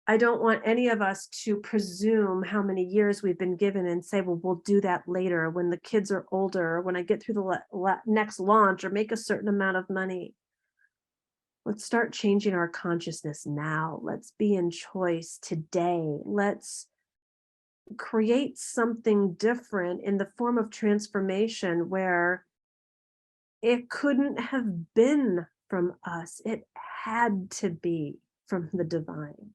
I don't want any of us to presume how many years we've been given and say, well, we'll do that later when the kids are older, or when I get through the next launch or make a certain amount of money. Let's start changing our consciousness now. Let's be in choice today. Let's create something different in the form of transformation where it couldn't have been from us. It had to be from the divine.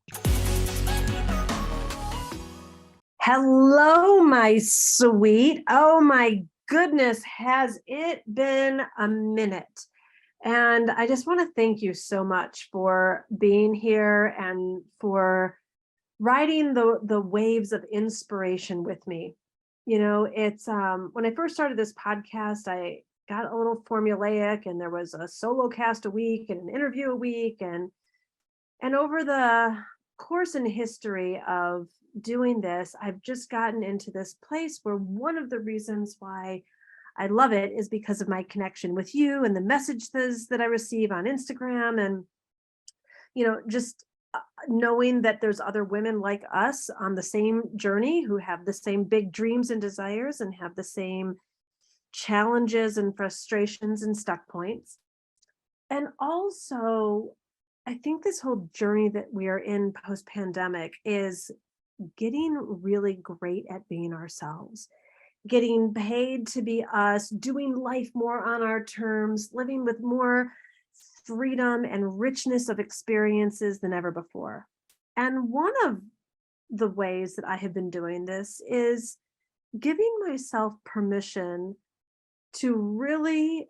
Hello, my sweet. Oh my goodness, has it been a minute? And I just want to thank you so much for being here and for riding the waves of inspiration with me. It's when I first started this podcast, I got a little formulaic, and there was a solo cast a week and an interview a week, and over the course and history of doing this, I've just gotten into this place where one of the reasons why I love it is because of my connection with you and the messages that I receive on Instagram, and just knowing that there's other women like us on the same journey who have the same big dreams and desires and have the same challenges and frustrations and stuck points. And also, I think this whole journey that we are in post-pandemic is getting really great at being ourselves, getting paid to be us, doing life more on our terms, living with more freedom and richness of experiences than ever before. And one of the ways that I have been doing this is giving myself permission to really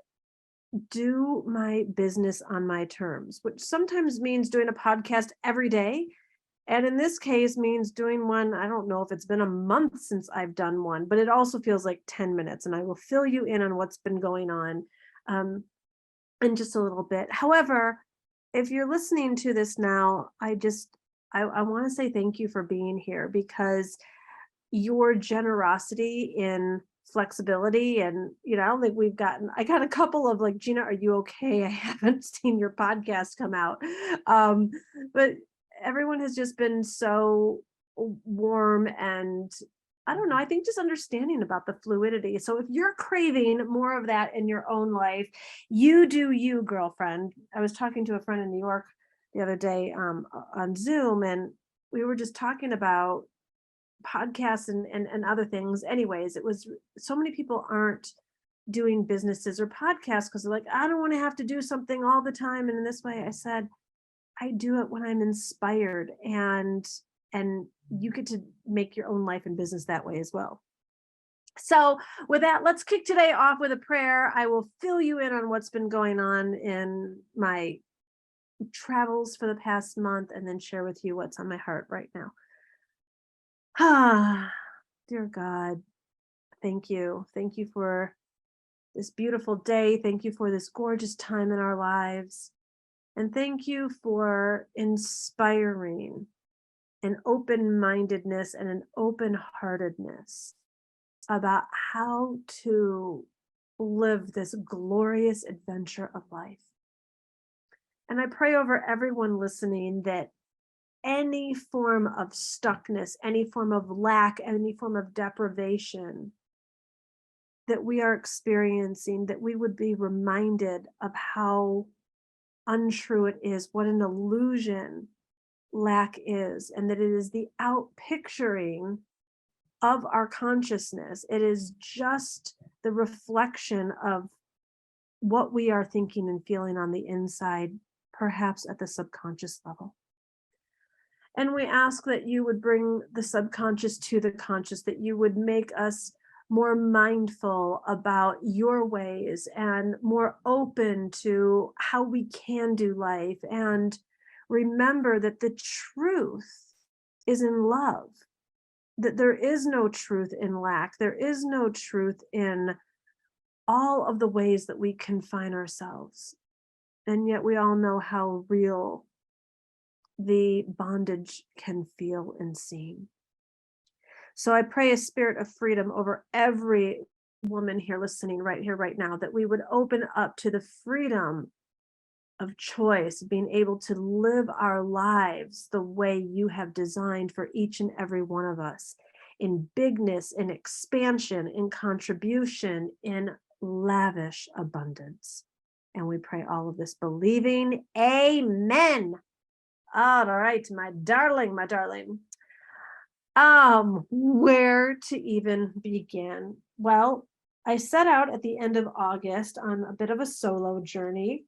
do my business on my terms, which sometimes means doing a podcast every day. And in this case means doing one, I don't know if it's been a month since I've done one, but it also feels like 10 minutes. And I will fill you in on what's been going on in just a little bit. However, if you're listening to this now, I want to say thank you for being here, because your generosity in flexibility, and I don't think I got a couple of like, Gina, are you okay? I haven't seen your podcast come out. But everyone has just been so warm, and I don't know, I think just understanding about the fluidity. So if you're craving more of that in your own life, you do you, girlfriend. I was talking to a friend in New York the other day on Zoom, and we were just talking about podcasts and other things. Anyways, it was so many people aren't doing businesses or podcasts because they're like, I don't want to have to do something all the time. And in this way, I said, I do it when I'm inspired, and you get to make your own life and business that way as well. So with that, let's kick today off with a prayer. I will fill you in on what's been going on in my travels for the past month, and then share with you what's on my heart right now. Ah, dear God, thank you. Thank you for this beautiful day. Thank you for this gorgeous time in our lives. And thank you for inspiring an open-mindedness and an open-heartedness about how to live this glorious adventure of life. And I pray over everyone listening that any form of stuckness, any form of lack, any form of deprivation that we are experiencing, that we would be reminded of how untrue it is, what an illusion lack is, and that it is the outpicturing of our consciousness. It is just the reflection of what we are thinking and feeling on the inside, perhaps at the subconscious level. And we ask that you would bring the subconscious to the conscious, that you would make us more mindful about your ways and more open to how we can do life. And remember that the truth is in love, that there is no truth in lack. There is no truth in all of the ways that we confine ourselves. And yet we all know how real the bondage can feel and seem. So I pray a spirit of freedom over every woman here listening right here, right now, that we would open up to the freedom of choice, being able to live our lives the way you have designed for each and every one of us, in bigness, in expansion, in contribution, in lavish abundance. And we pray all of this believing, amen. All right, my darling, my darling. Where to even begin? Well, I set out at the end of August on a bit of a solo journey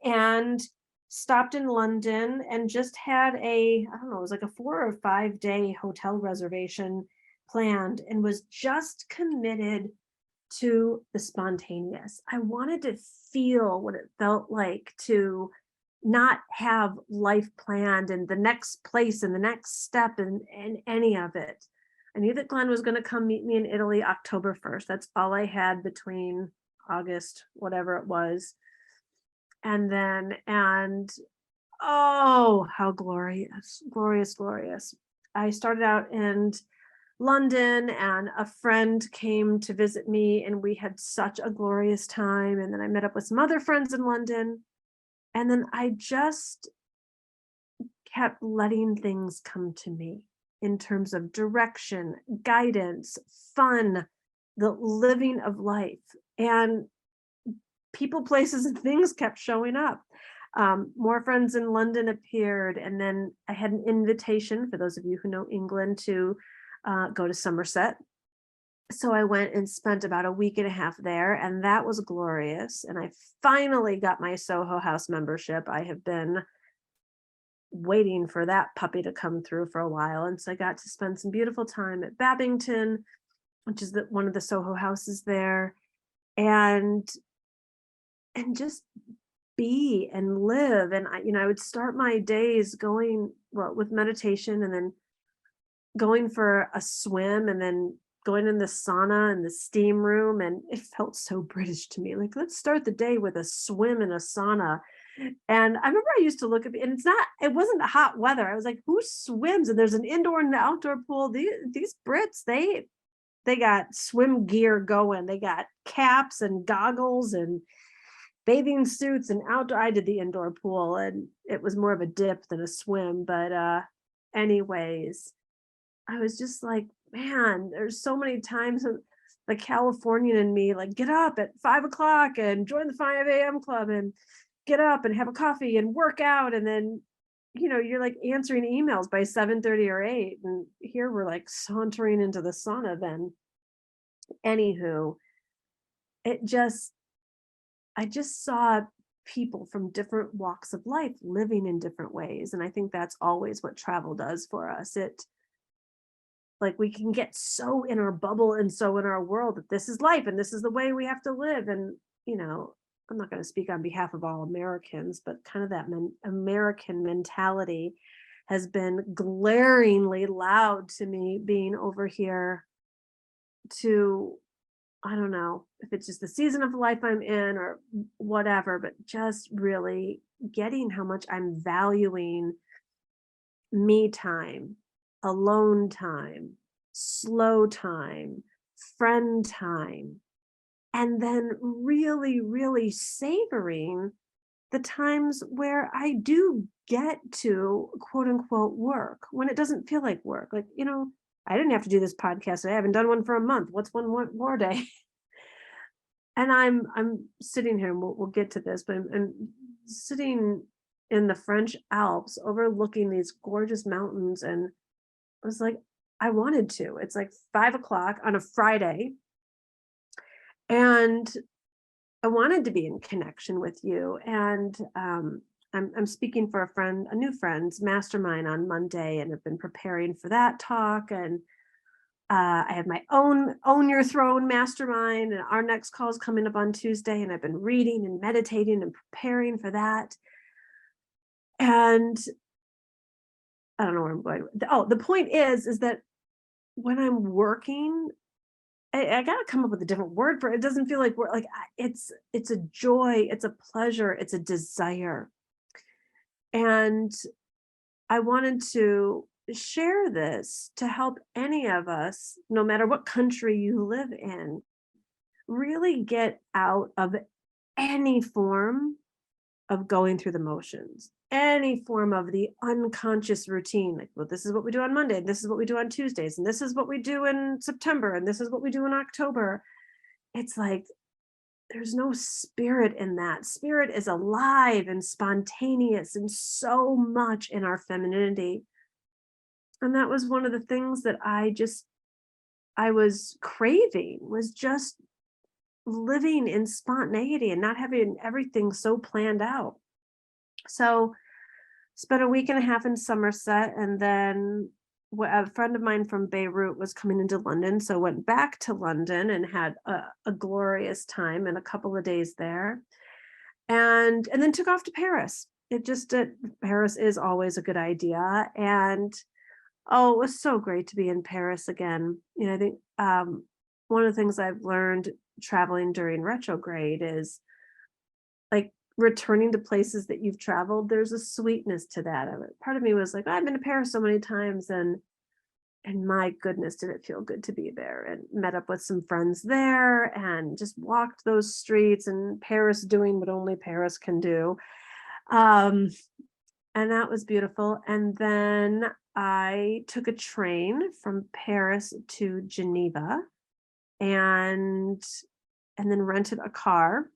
and stopped in London and just had I don't know, it was like a 4 or 5 day hotel reservation planned, and was just committed to the spontaneous. I wanted to feel what it felt like to not have life planned and the next place and the next step and any of it. I knew that Glenn was going to come meet me in Italy October 1st. That's all I had between August, whatever it was. And oh, how glorious, glorious, glorious. I started out in London, and a friend came to visit me, and we had such a glorious time. And then I met up with some other friends in London. And then I just kept letting things come to me in terms of direction, guidance, fun, the living of life. And people, places, and things kept showing up. More friends in London appeared. And then I had an invitation, for those of you who know England, to go to Somerset. So I went and spent about a week and a half there, and that was glorious. And I finally got my Soho House membership. I have been waiting for that puppy to come through for a while. And so I got to spend some beautiful time at Babington, which is one of the Soho houses there, and just be and live. And I would start my days going, well, with meditation, and then going for a swim, and then going in the sauna and the steam room. And it felt so British to me. Like, let's start the day with a swim in a sauna. And I remember I used to look at, and it wasn't hot weather. I was like, who swims? And there's an indoor and outdoor pool. These Brits, they got swim gear going. They got caps and goggles and bathing suits and outdoor. I did the indoor pool, and it was more of a dip than a swim. But anyways, I was just like, man, there's so many times the Californian in me, like, get up at 5 o'clock and join the 5 a.m. club, and get up and have a coffee and work out. And then, you're like answering emails by 7:30 or 8. And here we're like sauntering into the sauna then. Anywho, I just saw people from different walks of life living in different ways. And I think that's always what travel does for us. Like, we can get so in our bubble and so in our world that this is life and this is the way we have to live. And, I'm not going to speak on behalf of all Americans, but kind of that American mentality has been glaringly loud to me, being over here to, I don't know if it's just the season of life I'm in or whatever, but just really getting how much I'm valuing me time, alone time, slow time, friend time, and then really, really savoring the times where I do get to quote unquote work when it doesn't feel like work. Like, I didn't have to do this podcast. I haven't done one for a month. What's one more day? And I'm sitting here, and we'll get to this, but I'm sitting in the French Alps overlooking these gorgeous mountains. And I was like, I wanted to. It's like 5 o'clock on a Friday, and I wanted to be in connection with you. And I'm speaking for a new friend's Mastermind on Monday, and I've been preparing for that talk. And I have my Own Your Throne Mastermind, and our next call is coming up on Tuesday. And I've been reading and meditating and preparing for that. And I don't know where I'm going. Oh, the point is that when I'm working, I got to come up with a different word for it. It doesn't feel like work. Like, it's a joy, it's a pleasure, it's a desire. And I wanted to share this to help any of us, no matter what country you live in, really get out of any form of going through the motions, any form of the unconscious routine, like, well, this is what we do on Monday, and this is what we do on Tuesdays, and this is what we do in September, and this is what we do in October. It's like there's no spirit in that. Spirit is alive and spontaneous and so much in our femininity. And that was one of the things that I was craving, was just living in spontaneity and not having everything so planned out. So spent a week and a half in Somerset, and then a friend of mine from Beirut was coming into London, so went back to London and had a glorious time and a couple of days there, and then took off to Paris. It just Paris is always a good idea, and oh, it was so great to be in Paris again. You know, I think one of the things I've learned traveling during retrograde is, like, returning to places that you've traveled, there's a sweetness to that. Part of me was like, I've been to Paris so many times, and my goodness, did it feel good to be there, and met up with some friends there and just walked those streets, and Paris doing what only Paris can do. Um, and that was beautiful. And then I took a train from Paris to Geneva, and then rented a car,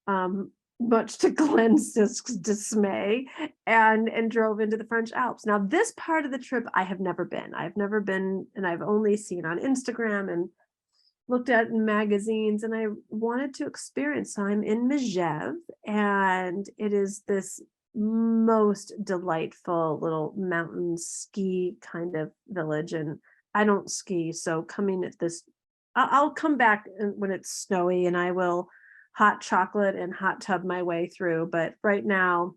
um, much to Glenn's dismay, and drove into the French Alps. Now, this part of the trip I have never been. I've never been, and I've only seen on Instagram and looked at in magazines, and I wanted to experience. So I'm in Megève, and it is this most delightful little mountain ski kind of village. And I don't ski, so coming at this, I'll come back when it's snowy, and I will hot chocolate and hot tub my way through. But right now,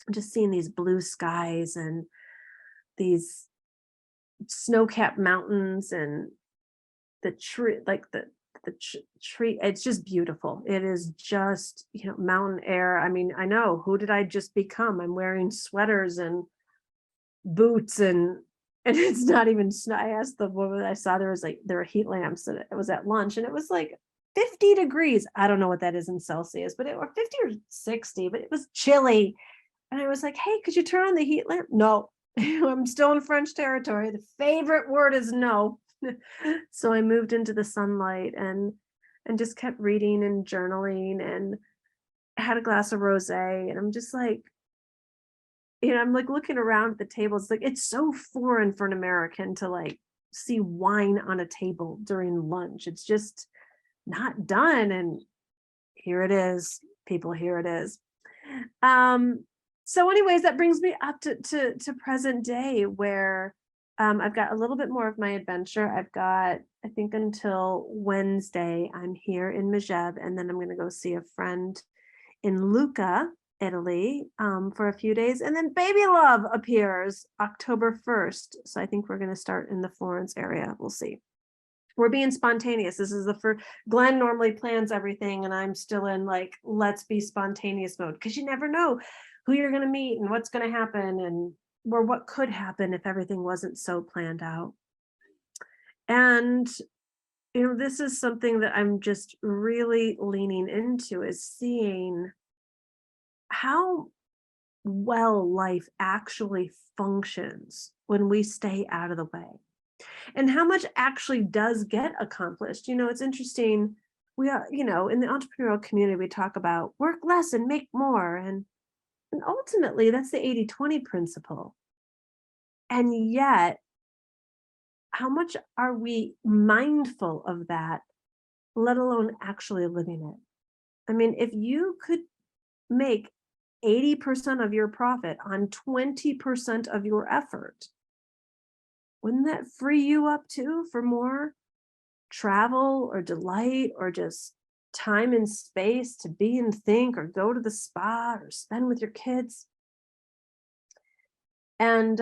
I'm just seeing these blue skies and these snow-capped mountains, and the tree, like tree, it's just beautiful. It is just, mountain air. I mean, I know, who did I just become? I'm wearing sweaters and boots, and it's not even snow. I asked the woman I saw, there were heat lamps, and it was at lunch, and it was like 50 degrees. I don't know what that is in Celsius, but or 50 or 60, but it was chilly. And I was like, hey, could you turn on the heat lamp? No, I'm still in French territory. The favorite word is no. So I moved into the sunlight, and just kept reading and journaling, and had a glass of rosé. And I'm just like, I'm like looking around at the table. It's like, it's so foreign for an American to like see wine on a table during lunch. It's just not done. And here it is, people, here it is. So anyways, that brings me up to present day, where I've got a little bit more of my adventure. I've got, I think, until Wednesday, I'm here in Megève, and then I'm going to go see a friend in Lucca, Italy, for a few days. And then Baby Love appears October 1st. So I think we're going to start in the Florence area. We'll see. We're being spontaneous. This is the first. Glenn normally plans everything, and I'm still in like, let's be spontaneous mode, because you never know who you're going to meet and what's going to happen, or what could happen if everything wasn't so planned out. And this is something that I'm just really leaning into, is seeing how well life actually functions when we stay out of the way, and how much actually does get accomplished. It's interesting. We are, in the entrepreneurial community, we talk about work less and make more. And ultimately, that's the 80-20 principle. And yet, how much are we mindful of that, let alone actually living it? I mean, if you could make 80% of your profit on 20% of your effort, wouldn't that free you up too for more travel or delight, or just time and space to be and think, or go to the spa, or spend with your kids? And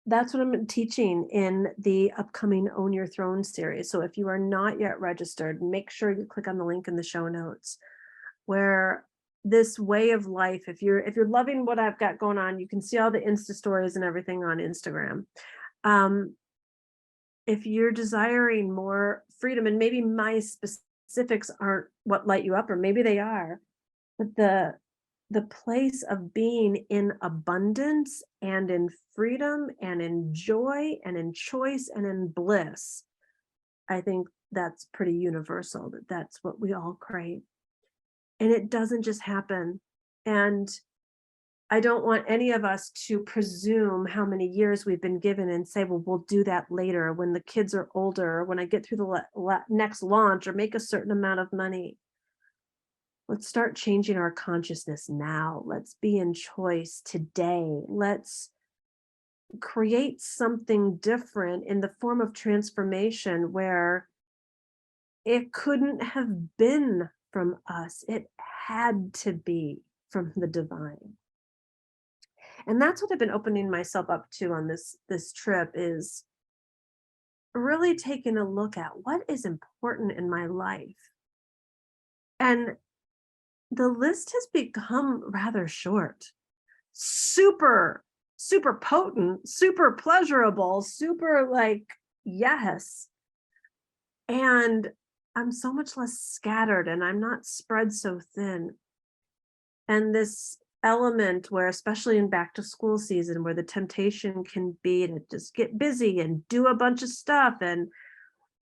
that's what I'm teaching in the upcoming Own Your Throne series. So if you are not yet registered, make sure you click on the link in the show notes, where this way of life, if you're loving what I've got going on, you can see all the Insta stories and everything on Instagram. If you're desiring more freedom, and maybe my specifics aren't what light you up, or maybe they are, but the place of being in abundance and in freedom and in joy and in choice and in bliss. I think that's pretty universal, that that's what we all crave. And it doesn't just happen. And I don't want any of us to presume how many years we've been given and say, well, we'll do that later when the kids are older, or when I get through the next launch or make a certain amount of money. Let's start changing our consciousness now. Let's be in choice today. Let's create something different in the form of transformation where it couldn't have been from us. It had to be from the divine. And that's what I've been opening myself up to on this trip, is really taking a look at what is important in my life. And the list has become rather short. Super, super potent, super pleasurable, super like, yes. And I'm so much less scattered and I'm not spread so thin. And this element where, especially in back to school season, where the temptation can be to just get busy and do a bunch of stuff and,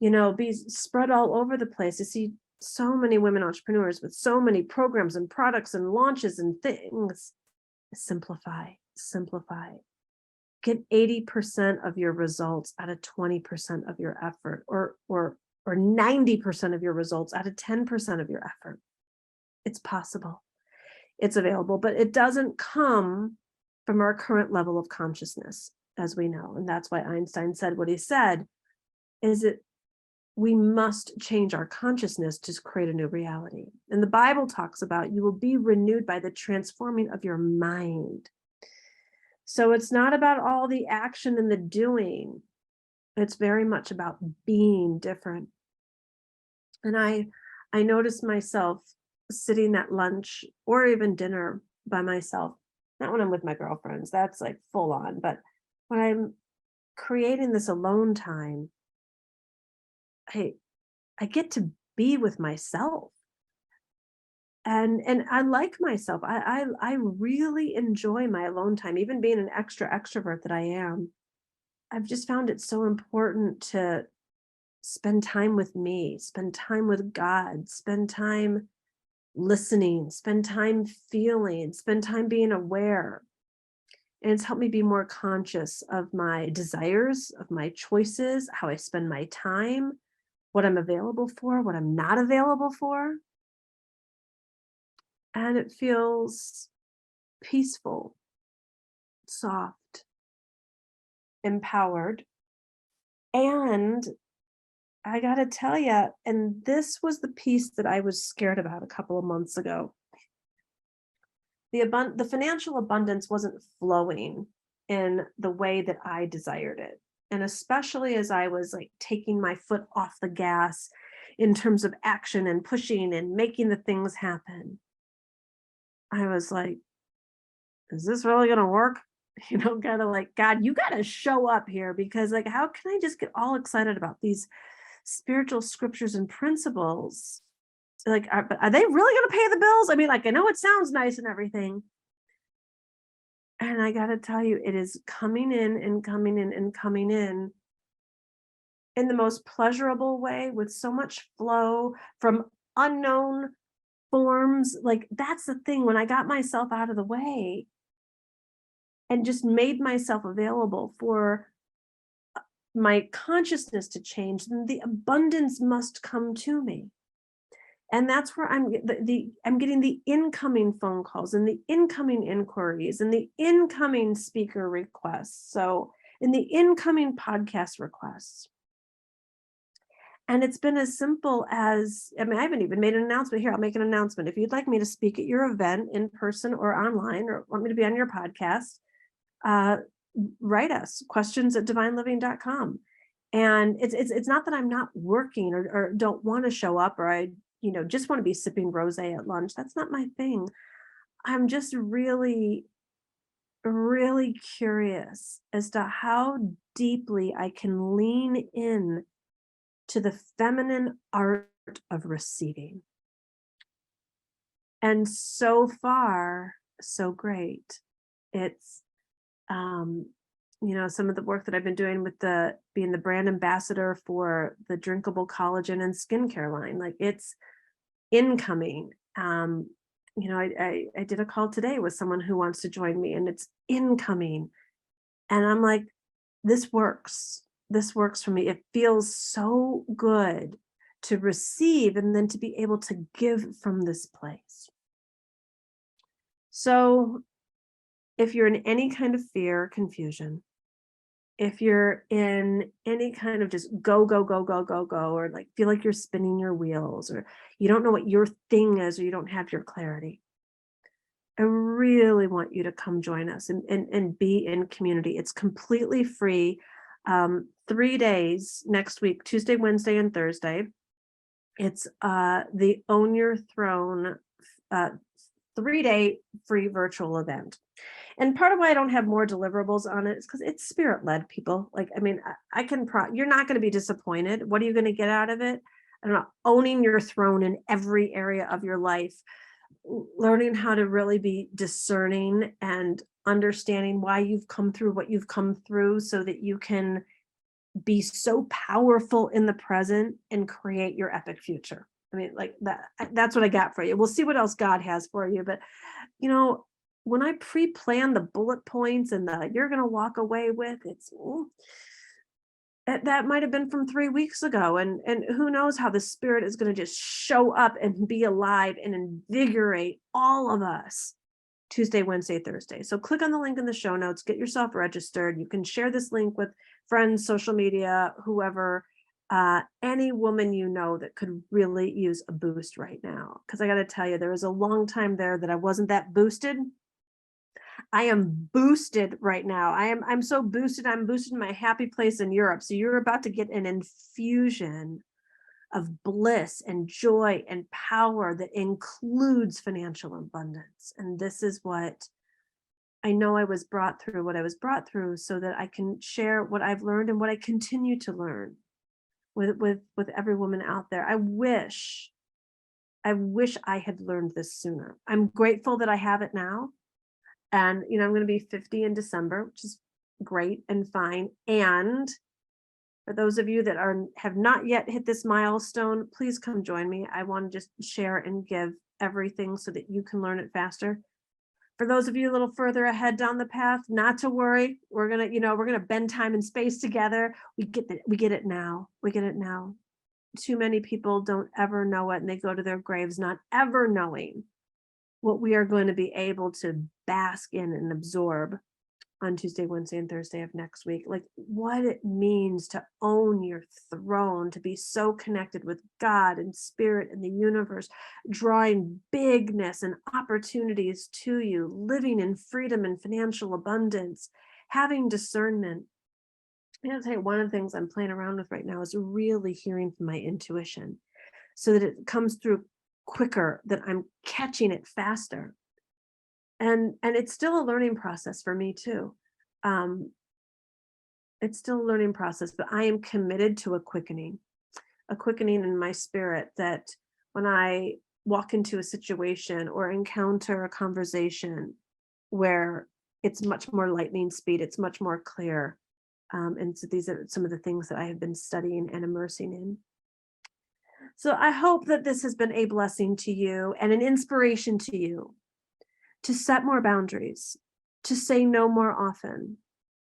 be spread all over the place. I see so many women entrepreneurs with so many programs and products and launches and things. Simplify, simplify. Get 80% of your results out of 20% of your effort, or 90% of your results out of 10% of your effort. It's possible. It's available, but it doesn't come from our current level of consciousness, as we know. And that's why Einstein said what he said, is that we must change our consciousness to create a new reality. And the Bible talks about you will be renewed by the transforming of your mind. So it's not about all the action and the doing. It's very much about being different. And I noticed myself sitting at lunch or even dinner by myself, not when I'm with my girlfriends, that's like full on, but when I'm creating this alone time, I get to be with myself. And I like myself. I really enjoy my alone time, even being an extrovert that I am. I've just found it so important to spend time with me, spend time with God, spend time listening, spend time feeling, spend time being aware. And it's helped me be more conscious of my desires, of my choices, how I spend my time, what I'm available for, what I'm not available for. And it feels peaceful, soft, empowered. And I got to tell you, and this was the piece that I was scared about a couple of months ago. The financial abundance wasn't flowing in the way that I desired it. And especially as I was like taking my foot off the gas in terms of action and pushing and making the things happen, I was like, is this really going to work? Kind of like, God, you got to show up here, because like, how can I just get all excited about these spiritual scriptures and principles? Like, are they really going to pay the bills? I mean, like, I know it sounds nice and everything. And I got to tell you, it is coming in and coming in and coming in the most pleasurable way, with so much flow from unknown forms. Like, that's the thing. When I got myself out of the way and just made myself available for my consciousness to change, then the abundance must come to me. And that's where I'm getting the incoming phone calls and the incoming inquiries and the incoming speaker requests. So, in the incoming podcast requests. And it's been as simple as, I haven't even made an announcement here. I'll make an announcement. If you'd like me to speak at your event in person or online, or want me to be on your podcast, write us questions@divineliving.com. And it's not that I'm not working or don't want to show up, or I just want to be sipping rosé at lunch. That's not my thing. I'm just really, really curious as to how deeply I can lean in to the feminine art of receiving. And so far, so great. It's, some of the work that I've been doing with being the brand ambassador for the drinkable collagen and skincare line, like it's incoming. I did a call today with someone who wants to join me and it's incoming. And I'm like, this works. This works for me. It feels so good to receive and then to be able to give from this place. So if you're in any kind of fear or confusion, if you're in any kind of just go, go, go, go, go, go, or like feel like you're spinning your wheels, or you don't know what your thing is, or you don't have your clarity, I really want you to come join us and be in community. It's completely free. 3 days next week, Tuesday, Wednesday, and Thursday. It's the Own Your Throne 3-day free virtual event. And part of why I don't have more deliverables on it is because it's spirit-led, people. Like, I mean, I can you're not going to be disappointed. What are you going to get out of it? I don't know, owning your throne in every area of your life, learning how to really be discerning and understanding why you've come through what you've come through so that you can be so powerful in the present and create your epic future. I mean, like that's what I got for you. We'll see what else God has for you. But, when I pre-plan the bullet points and you're going to walk away with, that might have been from 3 weeks ago. And who knows how the spirit is going to just show up and be alive and invigorate all of us Tuesday, Wednesday, Thursday. So click on the link in the show notes, get yourself registered. You can share this link with friends, social media, whoever, any woman you know that could really use a boost right now. Because I got to tell you, there was a long time there that I wasn't that boosted. I am boosted right now. I'm so boosted. I'm boosted in my happy place in Europe. So you're about to get an infusion of bliss and joy and power that includes financial abundance. And this is what I know I was brought through, what I was brought through, so that I can share what I've learned and what I continue to learn with every woman out there. I wish I had learned this sooner. I'm grateful that I have it now. And, I'm going to be 50 in December, which is great and fine. And for those of you that have not yet hit this milestone, please come join me. I want to just share and give everything so that you can learn it faster. For those of you a little further ahead down the path, not to worry. We're going to bend time and space together. We get it now. We get it now. Too many people don't ever know it, and they go to their graves not ever knowing what we are going to be able to bask in and absorb on Tuesday, Wednesday, and Thursday of next week. Like what it means to own your throne, to be so connected with God and spirit and the universe, drawing bigness and opportunities to you, living in freedom and financial abundance, having discernment. I'm going to tell you, one of the things I'm playing around with right now is really hearing from my intuition so that it comes through quicker, that I'm catching it faster. And it's still a learning process for me too. It's still a learning process, but I am committed to a quickening in my spirit, that when I walk into a situation or encounter a conversation where it's much more lightning speed, it's much more clear. And so these are some of the things that I have been studying and immersing in. So I hope that this has been a blessing to you and an inspiration to you to set more boundaries, to say no more often,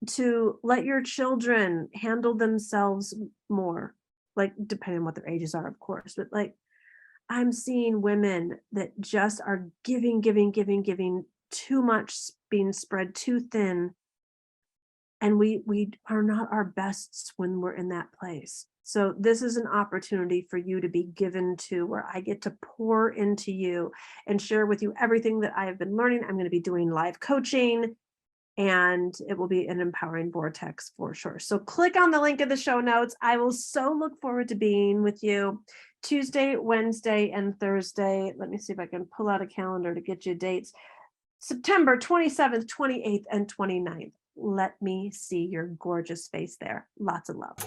to let your children handle themselves more, like depending on what their ages are, of course, but like I'm seeing women that just are giving too much, being spread too thin. And we are not our bests when we're in that place. So this is an opportunity for you to be given to, where I get to pour into you and share with you everything that I have been learning. I'm going to be doing live coaching, and it will be an empowering vortex for sure. So click on the link in the show notes. I will so look forward to being with you Tuesday, Wednesday, and Thursday. Let me see if I can pull out a calendar to get you dates. September 27th, 28th, and 29th. Let me see your gorgeous face there. Lots of love.